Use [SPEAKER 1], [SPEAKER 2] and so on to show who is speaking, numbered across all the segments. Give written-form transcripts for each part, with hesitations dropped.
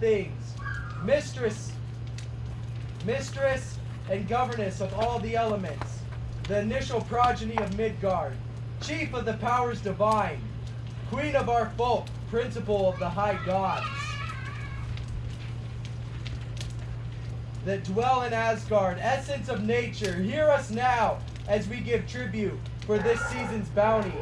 [SPEAKER 1] things, mistress and governess of all the elements, the initial progeny of Midgard, chief of the powers divine, queen of our folk, principal of the high gods, that dwell in Asgard, essence of nature, hear us now as we give tribute for this season's bounty.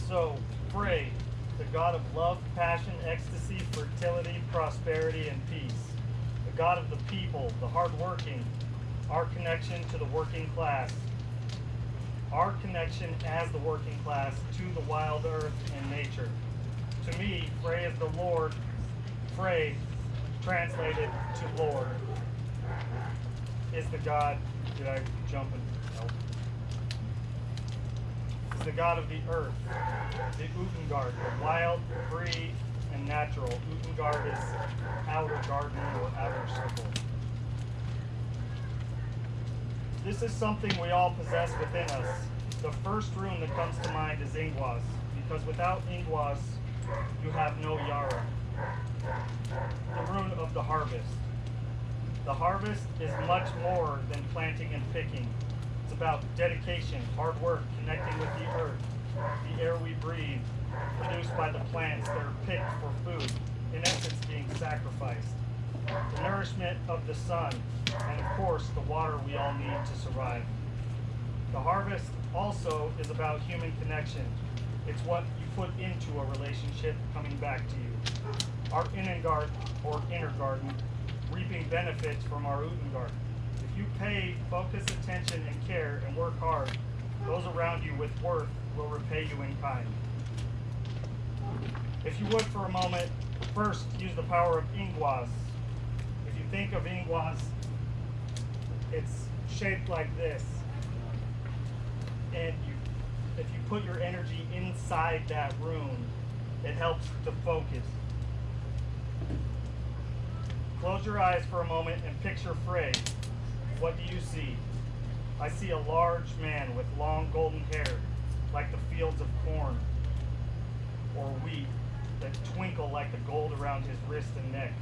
[SPEAKER 2] So, Frey, the god of love, passion, ecstasy, fertility, prosperity, and peace. The god of the people, the hardworking, our connection to the working class. Our connection as the working class to the wild earth and nature. To me, Frey is the Lord. Frey, translated to Lord, is the god. Did I jump in? No. Is the god of the earth, the Utengard, the wild, free, and natural. Utengard is outer garden or outer circle. This is something we all possess within us. The first rune that comes to mind is Ingwas, because without Ingwas, you have no Yara. The rune of the harvest. The harvest is much more than planting and picking. It's about dedication, hard work, connecting with the earth, the air we breathe, produced by the plants that are picked for food, in essence being sacrificed. The nourishment of the sun, and of course the water we all need to survive. The harvest also is about human connection. It's what you put into a relationship coming back to you. Our Innengard, or inner garden, reaping benefits from our Utengard. If you pay focused attention and care and work hard, those around you with worth will repay you in kind. If you would for a moment, first use the power of Ingwas. If you think of Ingwas, it's shaped like this. And if you put your energy inside that rune, it helps to focus. Close your eyes for a moment and picture Frey. What do you see? I see a large man with long golden hair, like the fields of corn or wheat, that twinkle like the gold around his wrist and neck.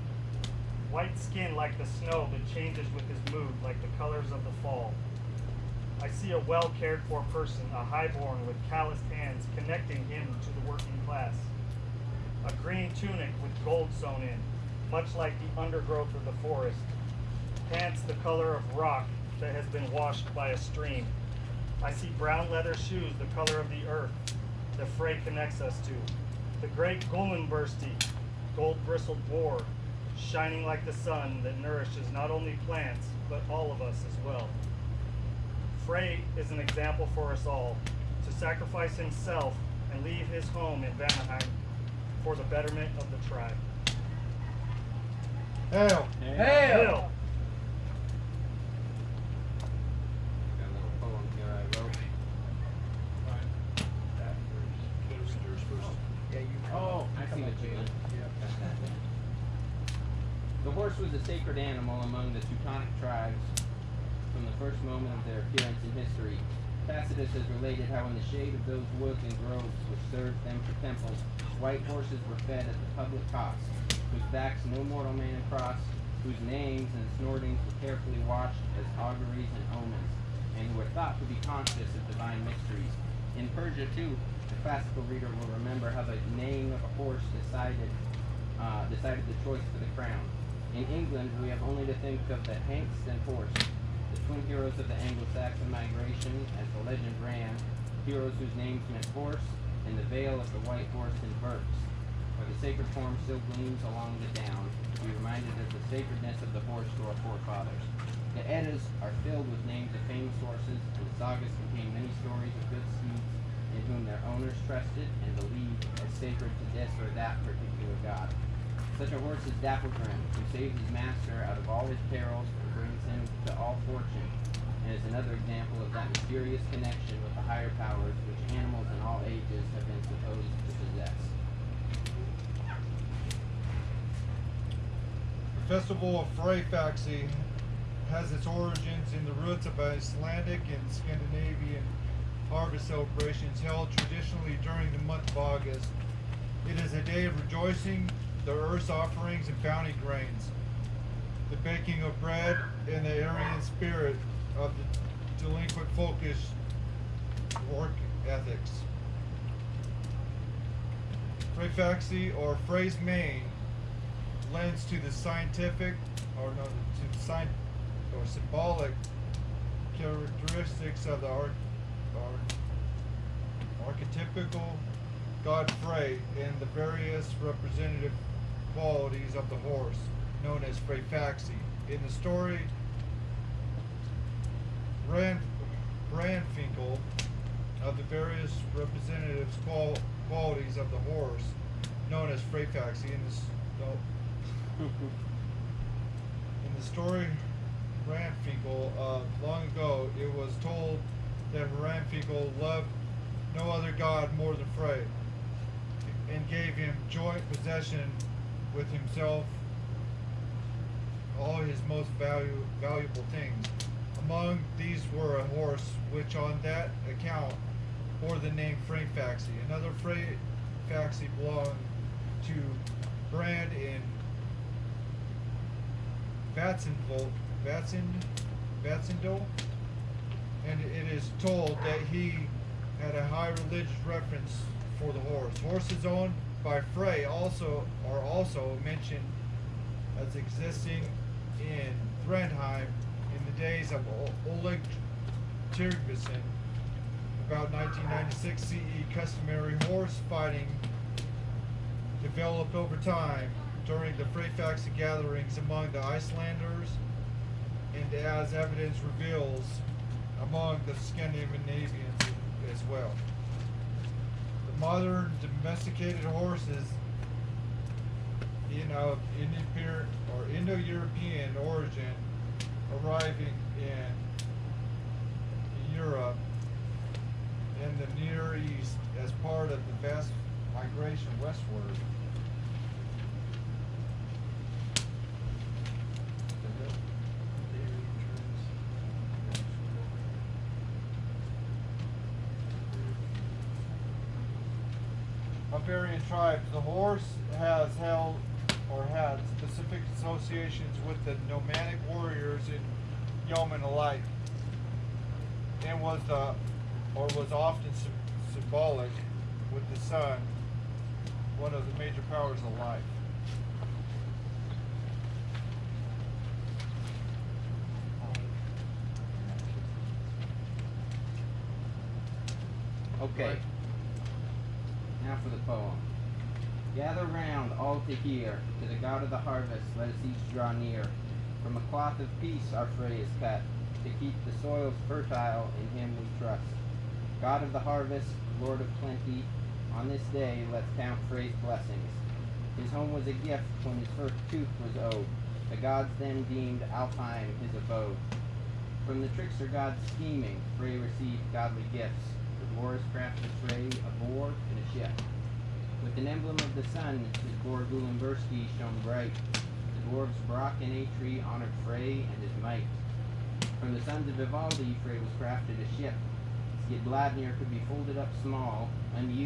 [SPEAKER 2] White skin like the snow that changes with his mood, like the colors of the fall. I see a well-cared-for person, a highborn with calloused hands, connecting him to the working class. A green tunic with gold sewn in, much like the undergrowth of the forest. Pants the color of rock that has been washed by a stream. I see brown leather shoes, the color of the earth that Frey connects us to. The great Gullenbursti, gold-bristled boar, shining like the sun that nourishes not only plants, but all of us as well. Frey is an example for us all, to sacrifice himself and leave his home in Vanaheim for the betterment of the tribe.
[SPEAKER 1] Hail!
[SPEAKER 2] Hail!
[SPEAKER 3] Hail! Got a little poem here I wrote.
[SPEAKER 1] Yeah, you.
[SPEAKER 3] Oh, I see what you mean. The horse was a sacred animal among the Teutonic tribes from the first moment of their appearance in history. Tacitus has related how in the shade of those woods and groves which served them for temples, white horses were fed at the public cost, whose backs no mortal man had crossed, whose neighings and snortings were carefully watched as auguries and omens, and who were thought to be conscious of divine mysteries. In Persia, too, the classical reader will remember how the neighing of a horse decided the choice for the crown. In England, we have only to think of the Hanks and horse, the twin heroes of the Anglo-Saxon migration, as the legend ran, heroes whose names meant horse, and the veil of the white horse in Berks, where the sacred form still gleams along the down, to be reminded of the sacredness of the horse to our forefathers. The Eddas are filled with names of famous horses, and the sagas contain many stories of good steeds in whom their owners trusted and believed as sacred to this or that particular god. Such a horse is Dapplegrim, who saves his master out of all his perils and brings him to all fortune, and is another example of that mysterious connection with the higher powers which animals in all ages have been supposed to possess.
[SPEAKER 4] The festival of Freyfaxi has its origins in the roots of Icelandic and Scandinavian harvest celebrations held traditionally during the month of August. It is a day of rejoicing, the earth's offerings and bounty grains, the baking of bread, and the Aryan spirit of the delinquent folkish work ethics. Freyfaxi, or phrase main, lends to the scientific or symbolic characteristics of the archetypical god Frey and the various representative qualities of the horse, known as Freyfaxi. In the story, Brandfinkel of the various representatives qualities of the horse, known as Freyfaxi. In the story Brandfinkel long ago, it was told that Brandfinkel loved no other god more than Frey, and gave him joint possession with himself all his most valuable things. Among these were a horse which on that account bore the name Freyfaxi. Another Freyfaxi belonged to Brand in Vatsendal, and it is told that he had a high religious reverence for the horse. Horses owned by Frey are also mentioned as existing in Thrandheim in the days of Oleg Tryggvason. About 1996 CE, customary horse fighting developed over time during the Freyfaxi gatherings among the Icelanders, and as evidence reveals, among the Scandinavians as well. The modern domesticated horses of Indo-European origin arriving in Europe and the Near East as part of the vast migration westward. Barbarian tribes. The horse has held or had specific associations with the nomadic warriors in yeomen alike, and was often symbolic with the sun, one of the major powers of life.
[SPEAKER 3] Okay. Now for the poem. Gather round, all to hear, to the God of the harvest let us each draw near. From a cloth of peace our fray is cut, to keep the soils fertile, in him we trust. God of the harvest, Lord of plenty, on this day let's count Frey's blessings. His home was a gift when his first tooth was owed. The gods then deemed Alpine his abode. From the trickster god's scheming, Frey received godly gifts. The dwarves crafted Frey a boar and a ship. With an emblem of the sun, his boar Gulimberski shone bright. The dwarves Brock and Atri honored Frey and his might. From the sons of Vivaldi, Frey was crafted a ship. Skidbladnir could be folded up small, unused.